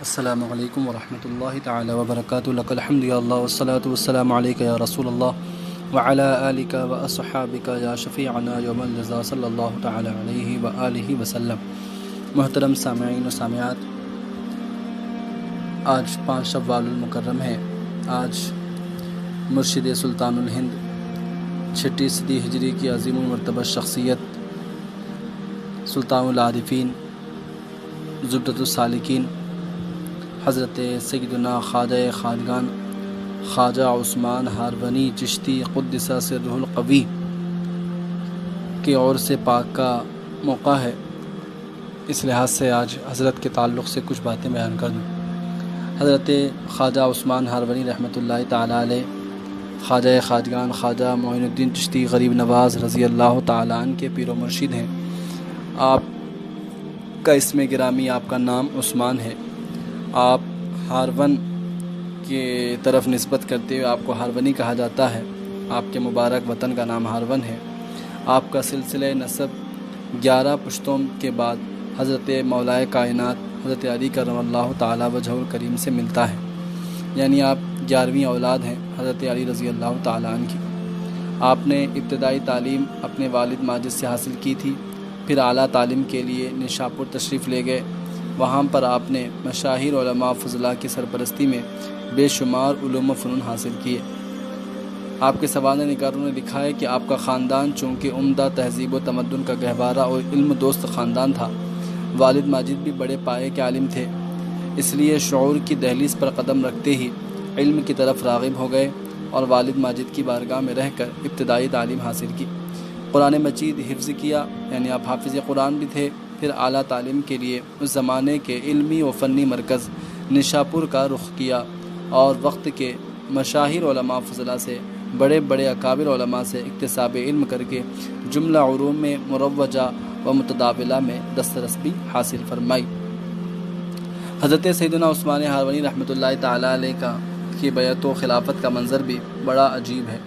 السلام علیکم ورحمۃ اللہ تعالی وبرکاتہ لک الحمد یا اللہ والصلاة والسلام علیک یا رسول اللہ وعلی آلک واصحابک یا شفیعنا یوم الجزاء صلی اللہ تعالی علیہ وآلہ وسلم۔ محترم سامعین و سامعات، آج 5 شوال المکرم ہے۔ آج مرشد سلطان الہند 6 صدی ہجری کی عظیم المرتبہ شخصیت سلطان العارفین زبدۃ السالکین حضرت سیدنا خواجہ خواجگان خواجہ عثمان ہارونی چشتی قدس سرہ القوی کے عرس پاک کا موقع ہے، اس لحاظ سے آج حضرت کے تعلق سے کچھ باتیں بیان کر دوں۔ حضرت خواجہ عثمان ہارونی رحمۃ اللہ تعالیٰ علیہ خواجہ خواجگان خواجہ معین الدین چشتی غریب نواز رضی اللہ تعالیٰ عنہ کے پیر و مرشد ہیں۔ آپ کا اسم گرامی، آپ کا نام عثمان ہے۔ آپ ہارون کی طرف نسبت کرتے ہوئے آپ کو ہارونی کہا جاتا ہے۔ آپ کے مبارک وطن کا نام ہارون ہے۔ آپ کا سلسلہ نسب 11 پشتوں کے بعد حضرت مولائے کائنات حضرت علی کرم اللہ تعالیٰ وجہ الکریم سے ملتا ہے، یعنی آپ 11ویں اولاد ہیں حضرت علی رضی اللہ تعالیٰ عنہ کی۔ آپ نے ابتدائی تعلیم اپنے والد ماجد سے حاصل کی تھی، پھر اعلیٰ تعلیم کے لیے نشاپور تشریف لے گئے۔ وہاں پر آپ نے مشاہیر علماء فضلاء کی سرپرستی میں بے شمار علوم و فنون حاصل کیے۔ آپ کے سوانح نگاروں نے لکھا ہے کہ آپ کا خاندان چونکہ عمدہ تہذیب و تمدن کا گہوارہ اور علم دوست خاندان تھا، والد ماجد بھی بڑے پائے کے عالم تھے، اس لیے شعور کی دہلیز پر قدم رکھتے ہی علم کی طرف راغب ہو گئے اور والد ماجد کی بارگاہ میں رہ کر ابتدائی تعلیم حاصل کی۔ قرآن مجید حفظ کیا، یعنی آپ حافظ قرآن بھی تھے۔ پھر اعلیٰ تعلیم کے لیے اس زمانے کے علمی و فنی مرکز نشاپور کا رخ کیا اور وقت کے مشاہیر علماء فضلاء سے بڑے بڑے اکابر علماء سے اکتساب علم کر کے جملہ علوم میں مروجہ و متداولہ میں دسترس بھی حاصل فرمائی۔ حضرت سیدنا عثمان ہارونی رحمۃ اللہ تعالیٰ علیہ کی بیعت و خلافت کا منظر بھی بڑا عجیب ہے۔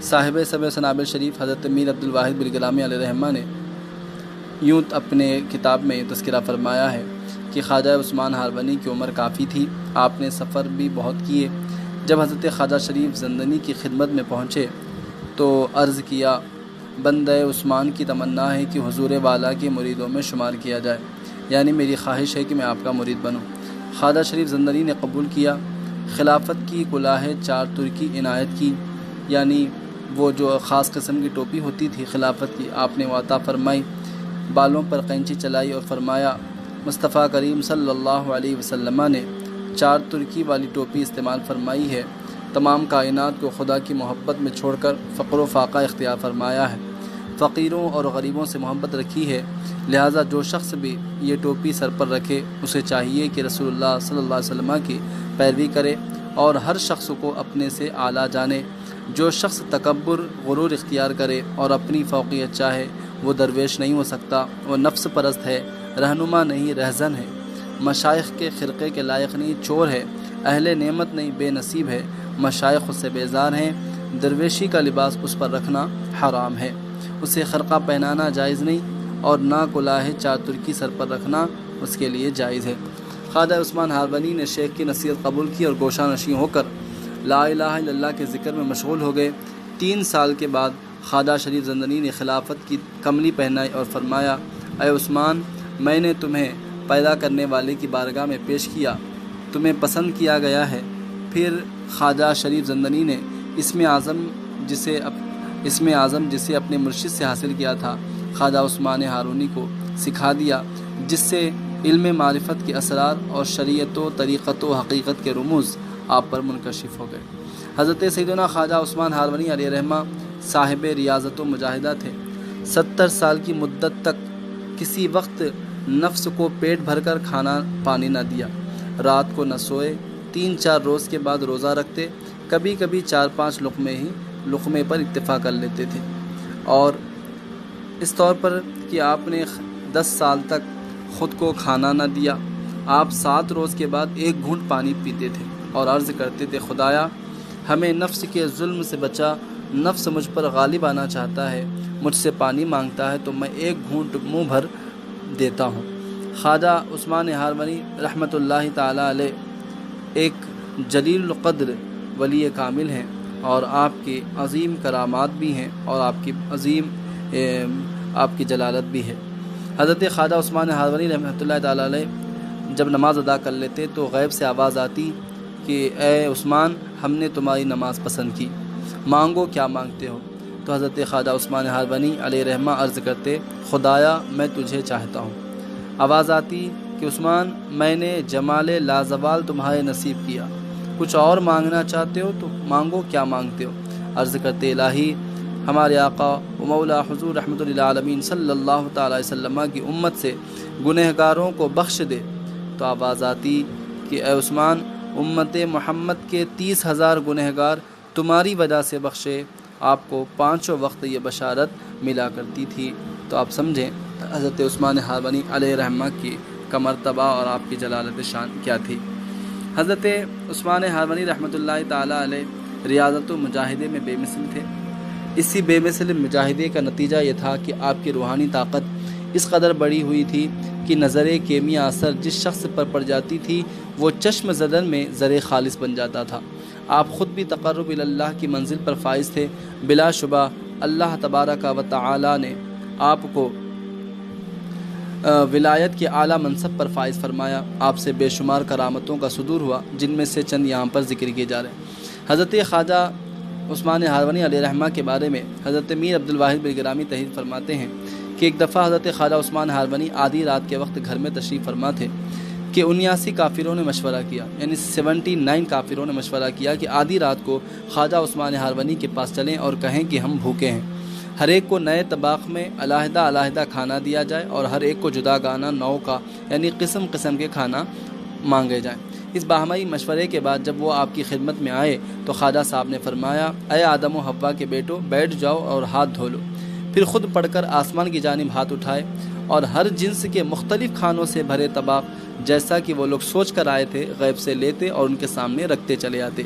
صاحب سبع سنابل شریف حضرت میر عبد الواحد بالگرامی علیہ رحمہ نے یوں اپنے کتاب میں تذکرہ فرمایا ہے کہ خواجہ عثمان ہارونی کی عمر کافی تھی، آپ نے سفر بھی بہت کیے۔ جب حضرت خواجہ شریف زندنی کی خدمت میں پہنچے تو عرض کیا، بندہ عثمان کی تمنا ہے کہ حضور والا کے مریدوں میں شمار کیا جائے، یعنی میری خواہش ہے کہ میں آپ کا مرید بنوں۔ خواجہ شریف زندنی نے قبول کیا، خلافت کی کلاه 4 ترکی عنایت کی، یعنی وہ جو خاص قسم کی ٹوپی ہوتی تھی خلافت کی، آپ نے وہ عطا فرمائی۔ بالوں پر قینچی چلائی اور فرمایا، مصطفیٰ کریم صلی اللہ علیہ وسلم نے 4 ترکی والی ٹوپی استعمال فرمائی ہے، تمام کائنات کو خدا کی محبت میں چھوڑ کر فقر و فاقہ اختیار فرمایا ہے، فقیروں اور غریبوں سے محبت رکھی ہے، لہٰذا جو شخص بھی یہ ٹوپی سر پر رکھے اسے چاہیے کہ رسول اللہ صلی اللہ علیہ وسلم کی پیروی کرے اور ہر شخص کو اپنے سے اعلیٰ جانے۔ جو شخص تکبر غرور اختیار کرے اور اپنی فوقیت چاہے وہ درویش نہیں ہو سکتا، وہ نفس پرست ہے، رہنما نہیں رہزن ہے، مشائخ کے خرقے کے لائق نہیں چور ہے، اہل نعمت نہیں بے نصیب ہے، مشائخ اس سے بیزار ہیں، درویشی کا لباس اس پر رکھنا حرام ہے، اسے خرقہ پہنانا جائز نہیں اور نہ کلاه 4 ترکی سر پر رکھنا اس کے لیے جائز ہے۔ خواجہ عثمان ہارونی نے شیخ کی نصیحت قبول کی اور گوشہ نشین ہو کر لا الہ الا اللہ کے ذکر میں مشغول ہو گئے۔ 3 سال کے بعد خواجہ شریف زندنی نے خلافت کی کملی پہنائی اور فرمایا، اے عثمان، میں نے تمہیں پیدا کرنے والے کی بارگاہ میں پیش کیا، تمہیں پسند کیا گیا ہے۔ پھر خواجہ شریف زندنی نے اسم اعظم جسے اپنے مرشد سے حاصل کیا تھا خواجہ عثمان ہارونی کو سکھا دیا، جس سے علم معرفت کے اسرار اور شریعت و طریقت و حقیقت کے رموز آپ پر منکشف ہو گئے۔ حضرت سیدنا خواجہ عثمان ہارونی علیہ رحمہ صاحب ریاضت و مجاہدہ تھے۔ 70 سال کی مدت تک کسی وقت نفس کو پیٹ بھر کر کھانا پانی نہ دیا، رات کو نہ سوئے، 3-4 روز کے بعد روزہ رکھتے، کبھی کبھی 4-5 لقمے پر اکتفا کر لیتے تھے، اور اس طور پر کہ آپ نے 10 سال تک خود کو کھانا نہ دیا۔ آپ 7 روز کے بعد 1 گھونٹ پانی پیتے تھے اور عرض کرتے تھے، خدایا ہمیں نفس کے ظلم سے بچا، نفس مجھ پر غالب آنا چاہتا ہے، مجھ سے پانی مانگتا ہے تو میں 1 گھونٹ منہ بھر دیتا ہوں۔ خواجہ عثمان ہارونی رحمۃ اللہ تعالی علیہ ایک جلیل القدر ولی کامل ہیں اور آپ کی عظیم کرامات بھی ہیں اور آپ کی عظیم آپ کی جلالت بھی ہے۔ حضرت خواجہ عثمان ہارونی رحمۃ اللہ تعالی علیہ جب نماز ادا کر لیتے تو غیب سے آواز آتی کہ اے عثمان، ہم نے تمہاری نماز پسند کی، مانگو کیا مانگتے ہو؟ تو حضرت خواجہ عثمان ہارونی علیہ رحمہ عرض کرتے، خدایا میں تجھے چاہتا ہوں۔ آواز آتی کہ عثمان، میں نے جمال لازوال تمہارے نصیب کیا، کچھ اور مانگنا چاہتے ہو تو مانگو کیا مانگتے ہو؟ عرض کرتے، الہی ہمارے آقا و مولا حضور رحمۃ للعالمین صلی اللہ تعالی وسلم کی امت سے گنہگاروں کو بخش دے۔ تو آواز آتی کہ اے عثمان، امت محمد کے 30,000 گنہگار تمہاری وجہ سے بخشے، آپ کو 5 وقت یہ بشارت ملا کرتی تھی۔ تو آپ سمجھیں حضرت عثمان ہارونی علیہ رحمہ کی کا مرتبہ اور آپ کی جلالت شان کیا تھی۔ حضرت عثمان ہارونی رحمۃ اللہ تعالی علیہ ریاضت و مجاہدے میں بے مثل تھے۔ اسی بے مثل مجاہدے کا نتیجہ یہ تھا کہ آپ کی روحانی طاقت اس قدر بڑی ہوئی تھی کہ نظر کیمیا اثر جس شخص پر پڑ جاتی تھی وہ چشم زدن میں زر خالص بن جاتا تھا۔ آپ خود بھی تقرب اللہ کی منزل پر فائز تھے۔ بلا شبہ اللہ تبارک و تعالی نے آپ کو ولایت کے اعلیٰ منصب پر فائز فرمایا۔ آپ سے بے شمار کرامتوں کا صدور ہوا، جن میں سے چند یہاں پر ذکر کیے جا رہے ہیں۔ حضرت خواجہ عثمان ہارونی علیہ رحمہ کے بارے میں حضرت میر عبد الواحد بن گرامی تحریر فرماتے ہیں کہ ایک دفعہ حضرت خواجہ عثمان ہارونی آدھی رات کے وقت گھر میں تشریف فرما تھے کہ 79 کافروں نے مشورہ کیا، یعنی 79 کافروں نے مشورہ کیا کہ آدھی رات کو خواجہ عثمان ہارونی کے پاس چلیں اور کہیں کہ ہم بھوکے ہیں، ہر ایک کو نئے طباخ میں علیحدہ علیحدہ کھانا دیا جائے اور ہر ایک کو جدا گانا نوع کا یعنی قسم قسم کے کھانا مانگے جائیں۔ اس باہمی مشورے کے بعد جب وہ آپ کی خدمت میں آئے تو خواجہ صاحب نے فرمایا، اے آدم و حوا کے بیٹو، بیٹھ جاؤ اور ہاتھ دھو لو۔ پھر خود پڑھ کر آسمان کی جانب ہاتھ اٹھائے اور ہر جنس کے مختلف کھانوں سے بھرے طباخ جیسا کہ وہ لوگ سوچ کر آئے تھے غیب سے لیتے اور ان کے سامنے رکھتے چلے آتے۔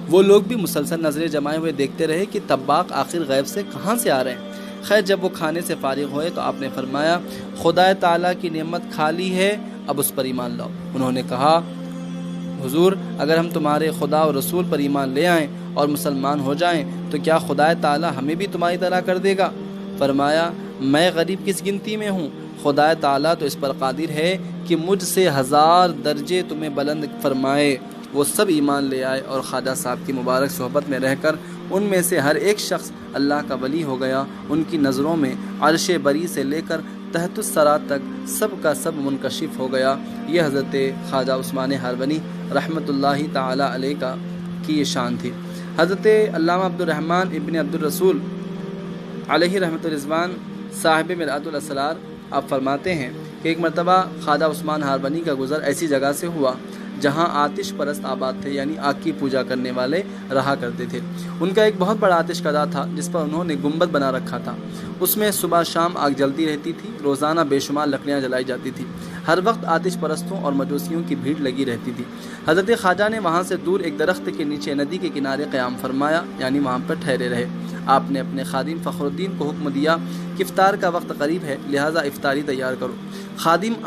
وہ لوگ بھی مسلسل نظریں جمائے ہوئے دیکھتے رہے کہ طباخ آخر غیب سے کہاں سے آ رہے ہیں۔ خیر جب وہ کھانے سے فارغ ہوئے تو آپ نے فرمایا، خدا تعالیٰ کی نعمت کھالی ہے، اب اس پر ایمان لاؤ۔ انہوں نے کہا، حضور اگر ہم تمہارے خدا اور رسول پر ایمان لے آئیں اور مسلمان ہو جائیں تو کیا خدا تعالیٰ ہمیں بھی تمہاری طرح کر دے گا؟ فرمایا، میں غریب کس گنتی میں ہوں، خدا تعالیٰ تو اس پر قادر ہے کہ مجھ سے 1000 درجے تمہیں بلند فرمائے۔ وہ سب ایمان لے آئے اور خواجہ صاحب کی مبارک صحبت میں رہ کر ان میں سے ہر ایک شخص اللہ کا ولی ہو گیا۔ ان کی نظروں میں عرش بری سے لے کر تحت الثری تک سب کا سب منکشف ہو گیا۔ یہ حضرت خواجہ عثمان ہارونی رحمۃ اللہ تعالی علیہ کی یہ شان تھی۔ حضرت علامہ عبد الرحمن ابن عبد الرسول علیہ رحمۃ الرضوان صاحب مرآت الاسرار آپ فرماتے ہیں کہ ایک مرتبہ خواجہ عثمان ہارونی کا گزر ایسی جگہ سے ہوا جہاں آتش پرست آباد تھے، یعنی آگ کی پوجا کرنے والے رہا کرتے تھے۔ ان کا ایک بہت بڑا آتش کدا تھا جس پر انہوں نے گنبد بنا رکھا تھا۔ اس میں صبح شام آگ جلتی رہتی تھی، روزانہ بے شمار لکڑیاں جلائی جاتی تھی، ہر وقت آتش پرستوں اور مجوسیوں کی بھیڑ لگی رہتی تھی۔ حضرت خواجہ نے وہاں سے دور ایک درخت کے نیچے ندی کے کنارے قیام فرمایا، یعنی وہاں پر ٹھہرے رہے۔ آپ نے اپنے خادم فخر الدین کو حکم دیا کہ افطار کا وقت قریب ہے، لہٰذا افطاری تیار کرو۔ خادم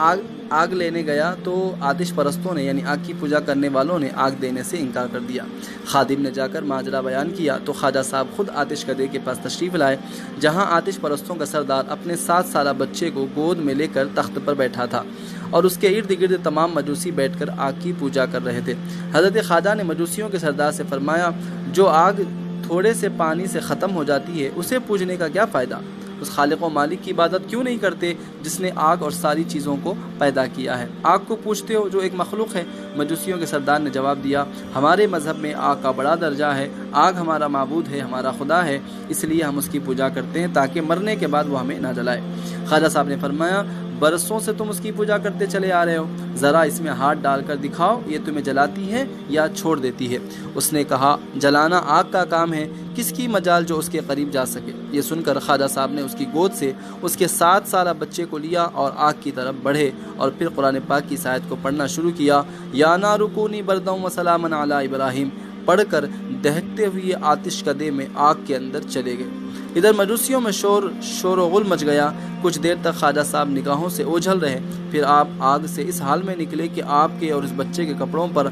آگ لینے گیا تو آتش پرستوں نے یعنی آگ کی پوجا کرنے والوں نے آگ دینے سے انکار کر دیا۔ خادم نے جا کر ماجرا بیان کیا تو خواجہ صاحب خود آتش کدے کے پاس تشریف لائے، جہاں آتش پرستوں کا سردار اپنے 7 سالہ بچے کو گود میں لے کر تخت پر بیٹھا تھا اور اس کے ارد گرد تمام مجوسی بیٹھ کر آگ کی پوجا کر رہے تھے۔ حضرت خواجہ نے مجوسیوں کے سردار سے فرمایا، جو آگ تھوڑے سے پانی سے ختم ہو جاتی ہے اسے پوجنے کا کیا فائدہ؟ اس خالق و مالک کی عبادت کیوں نہیں کرتے جس نے آگ اور ساری چیزوں کو پیدا کیا ہے؟ آگ کو پوجتے ہو جو ایک مخلوق ہے۔ مجوسیوں کے سردار نے جواب دیا، ہمارے مذہب میں آگ کا بڑا درجہ ہے، آگ ہمارا معبود ہے، ہمارا خدا ہے، اس لیے ہم اس کی پوجا کرتے ہیں تاکہ مرنے کے بعد وہ ہمیں نہ جلائے۔ خواجہ صاحب نے فرمایا، برسوں سے تم اس کی پوجا کرتے چلے آ رہے ہو، ذرا اس میں ہاتھ ڈال کر دکھاؤ، یہ تمہیں جلاتی ہے یا چھوڑ دیتی ہے؟ اس نے کہا، جلانا آگ کا کام ہے، کس کی مجال جو اس کے قریب جا سکے؟ یہ سن کر خواجہ صاحب نے اس کی گود سے اس کے 7 سالہ بچے کو لیا اور آگ کی طرف بڑھے اور پھر قرآن پاک کی آیت کو پڑھنا شروع کیا، یا نار کونی برداً وسلاما علی ابراہیم، پڑھ کر دہکتے ہوئے آتش کدے میں آگ کے اندر چلے گئے۔ ادھر مجوسیوں میں شور و غل مچ گیا۔ کچھ دیر تک خواجہ صاحب نگاہوں سے اوجھل رہے، پھر آپ آگ سے اس حال میں نکلے کہ آپ کے اور اس بچے کے کپڑوں پر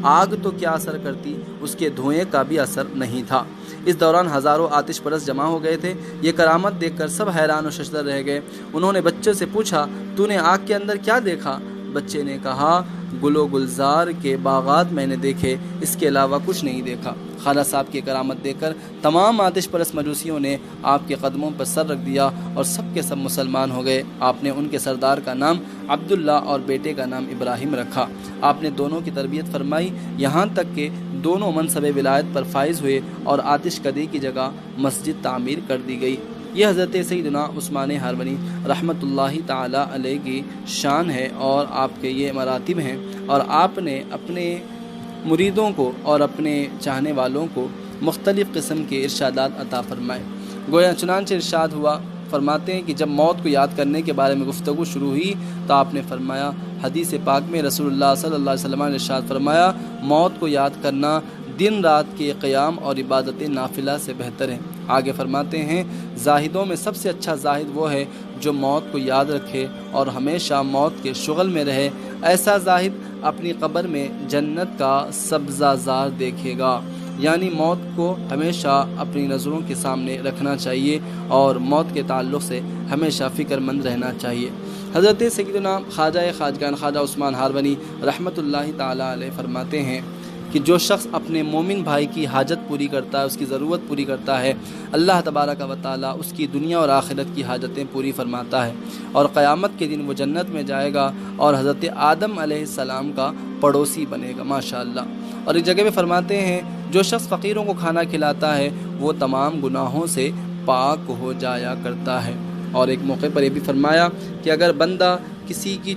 آگ تو کیا اثر کرتی، اس کے دھوئیں کا بھی اثر نہیں تھا۔ اس دوران ہزاروں آتش پرست جمع ہو گئے تھے۔ یہ کرامت دیکھ کر سب حیران و ششدر رہ گئے۔ انہوں نے بچے سے پوچھا، تو نے آگ کے اندر کیا دیکھا؟ بچے نے کہا، گل و گلزار کے باغات میں نے دیکھے، اس کے علاوہ کچھ نہیں دیکھا۔ خواجہ صاحب کی کرامت دیکھ کر تمام آتش پرست مجوسیوں نے آپ کے قدموں پر سر رکھ دیا اور سب کے سب مسلمان ہو گئے۔ آپ نے ان کے سردار کا نام عبداللہ اور بیٹے کا نام ابراہیم رکھا۔ آپ نے دونوں کی تربیت فرمائی، یہاں تک کہ دونوں منصب ولایت پر فائز ہوئے اور آتش کدی کی جگہ مسجد تعمیر کر دی گئی۔ یہ حضرت سیدنا عثمان ہارونی رحمۃ اللہ تعالی علیہ کی شان ہے اور آپ کے یہ مراتب ہیں، اور آپ نے اپنے مریدوں کو اور اپنے چاہنے والوں کو مختلف قسم کے ارشادات عطا فرمائے۔ گویا چنانچہ ارشاد ہوا، فرماتے ہیں کہ جب موت کو یاد کرنے کے بارے میں گفتگو شروع ہوئی تو آپ نے فرمایا، حدیث پاک میں رسول اللہ صلی اللہ علیہ وسلم نے ارشاد فرمایا، موت کو یاد کرنا دن رات کے قیام اور عبادت نافلہ سے بہتر ہے۔ آگے فرماتے ہیں، زاہدوں میں سب سے اچھا زاہد وہ ہے جو موت کو یاد رکھے اور ہمیشہ موت کے شغل میں رہے۔ ایسا زاہد اپنی قبر میں جنت کا سبزہ زار دیکھے گا۔ یعنی موت کو ہمیشہ اپنی نظروں کے سامنے رکھنا چاہیے اور موت کے تعلق سے ہمیشہ فکر مند رہنا چاہیے۔ حضرت سیدنا خواجہ خواجگان خواجہ عثمان ہارونی رحمۃ اللہ تعالی علیہ فرماتے ہیں کہ جو شخص اپنے مومن بھائی کی حاجت پوری کرتا ہے، اس کی ضرورت پوری کرتا ہے، اللہ تبارک و تعالیٰ اس کی دنیا اور آخرت کی حاجتیں پوری فرماتا ہے، اور قیامت کے دن وہ جنت میں جائے گا اور حضرت آدم علیہ السلام کا پڑوسی بنے گا، ماشاءاللہ۔ اور ایک جگہ میں فرماتے ہیں، جو شخص فقیروں کو کھانا کھلاتا ہے وہ تمام گناہوں سے پاک ہو جایا کرتا ہے۔ اور ایک موقع پر یہ بھی فرمایا کہ اگر بندہ کسی کی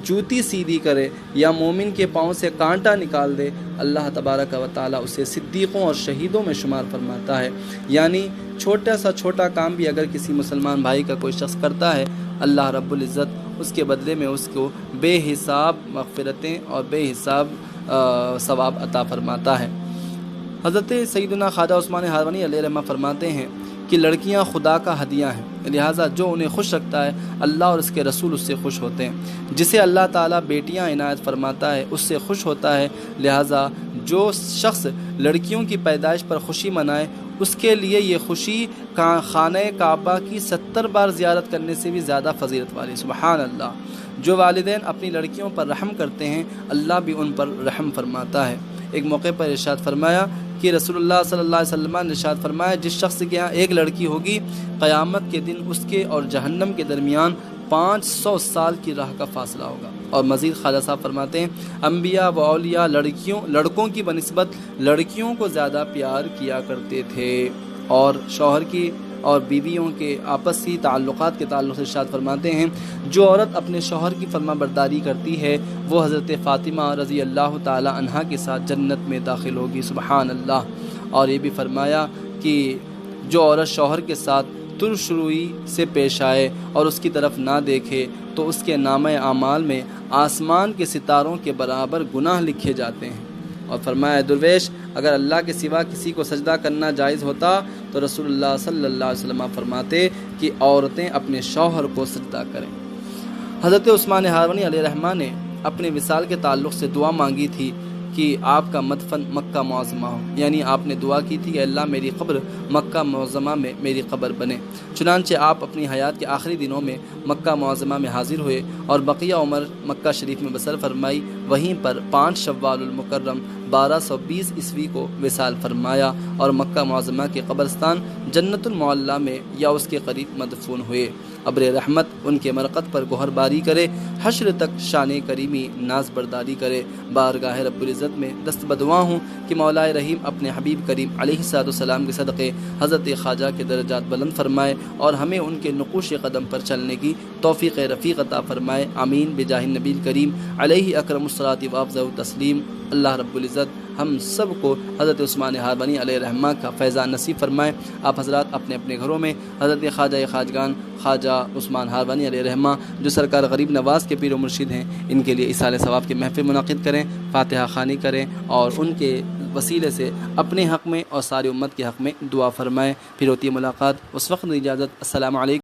جوتی سیدھی کرے یا مومن کے پاؤں سے کانٹا نکال دے، اللہ تبارک و تعالیٰ اسے صدیقوں اور شہیدوں میں شمار فرماتا ہے۔ یعنی چھوٹا سا چھوٹا کام بھی اگر کسی مسلمان بھائی کا کوئی شخص کرتا ہے، اللہ رب العزت اس کے بدلے میں اس کو بے حساب مغفرتیں اور بے حساب ثواب عطا فرماتا ہے۔ حضرت سیدنا خواجہ عثمان ہارونی علیہ رحمہ فرماتے ہیں کہ لڑکیاں خدا کا ہدیہ ہیں، لہٰذا جو انہیں خوش رکھتا ہے اللہ اور اس کے رسول اس سے خوش ہوتے ہیں۔ جسے اللہ تعالیٰ بیٹیاں عنایت فرماتا ہے اس سے خوش ہوتا ہے، لہٰذا جو شخص لڑکیوں کی پیدائش پر خوشی منائے اس کے لیے یہ خوشی خانہ کعبہ کی 70 بار زیارت کرنے سے بھی زیادہ فضیلت والی، سبحان اللہ۔ جو والدین اپنی لڑکیوں پر رحم کرتے ہیں اللہ بھی ان پر رحم فرماتا ہے۔ ایک موقع پر ارشاد فرمایا کہ رسول اللہ صلی اللہ علیہ وسلم نے ارشاد فرمایا، جس شخص کے یہاں ایک لڑکی ہوگی قیامت کے دن اس کے اور جہنم کے درمیان 500 سال کی راہ کا فاصلہ ہوگا۔ اور مزید خواجہ صاحب فرماتے ہیں، انبیاء و اولیاء لڑکوں کی بنسبت لڑکیوں کو زیادہ پیار کیا کرتے تھے، اور شوہر کی اور بیویوں کے آپسی تعلقات کے تعلق سے ارشاد فرماتے ہیں، جو عورت اپنے شوہر کی فرما برداری کرتی ہے وہ حضرت فاطمہ رضی اللہ تعالی عنہا کے ساتھ جنت میں داخل ہوگی، سبحان اللہ۔ اور یہ بھی فرمایا کہ جو عورت شوہر کے ساتھ ترش روئی سے پیش آئے اور اس کی طرف نہ دیکھے تو اس کے نامہ اعمال میں آسمان کے ستاروں کے برابر گناہ لکھے جاتے ہیں۔ اور فرمایا، درویش اگر اللہ کے سوا کسی کو سجدہ کرنا جائز ہوتا تو رسول اللہ صلی اللہ علیہ وسلم فرماتے کہ عورتیں اپنے شوہر کو سجدہ کریں۔ حضرت عثمان ہارونی علیہ رحمہ نے اپنے وصال کے تعلق سے دعا مانگی تھی کہ آپ کا مدفن مکہ معظمہ ہو، یعنی آپ نے دعا کی تھی کہ اللہ میری قبر مکہ معظمہ میں میری قبر بنے۔ چنانچہ آپ اپنی حیات کے آخری دنوں میں مکہ معظمہ میں حاضر ہوئے اور بقیہ عمر مکہ شریف میں بسر فرمائی، وہیں پر 5 شوال المکرم 1220 عیسوی کو وصال فرمایا اور مکہ معظمہ کے قبرستان جنت المعلیٰ میں یا اس کے قریب مدفون ہوئے۔ ابر رحمت ان کے مرقد پر گوہر باری کرے، حشر تک شان کریمی ناز برداری کرے۔ بارگاہ رب العزت میں دست بدعا ہوں کہ مولا رحیم اپنے حبیب کریم علیہ السلام کے صدقے حضرت خواجہ کے درجات بلند فرمائے اور ہمیں ان کے نقوش قدم پر چلنے کی توفیق رفیق عطا فرمائے، آمین بجاہ النبی کریم علیہ اکرم الصلاۃ و افضل التسلیم۔ اللہ رب العزت ہم سب کو حضرت عثمان ہارونی علیہ رحمہ کا فیضان نصیب فرمائے۔ آپ حضرات اپنے اپنے گھروں میں حضرت خواجہ خواجگان خواجہ عثمان ہارونی علیہ رحمہ جو سرکار غریب نواز کے پیر و مرشد ہیں، ان کے لیے ایصال ثواب کے محفل منعقد کریں، فاتحہ خوانی کریں اور ان کے وسیلے سے اپنے حق میں اور ساری امت کے حق میں دعا فرمائیں۔ پھر ہوتی ہے ملاقات، اس وقت اجازت۔ السلام علیکم۔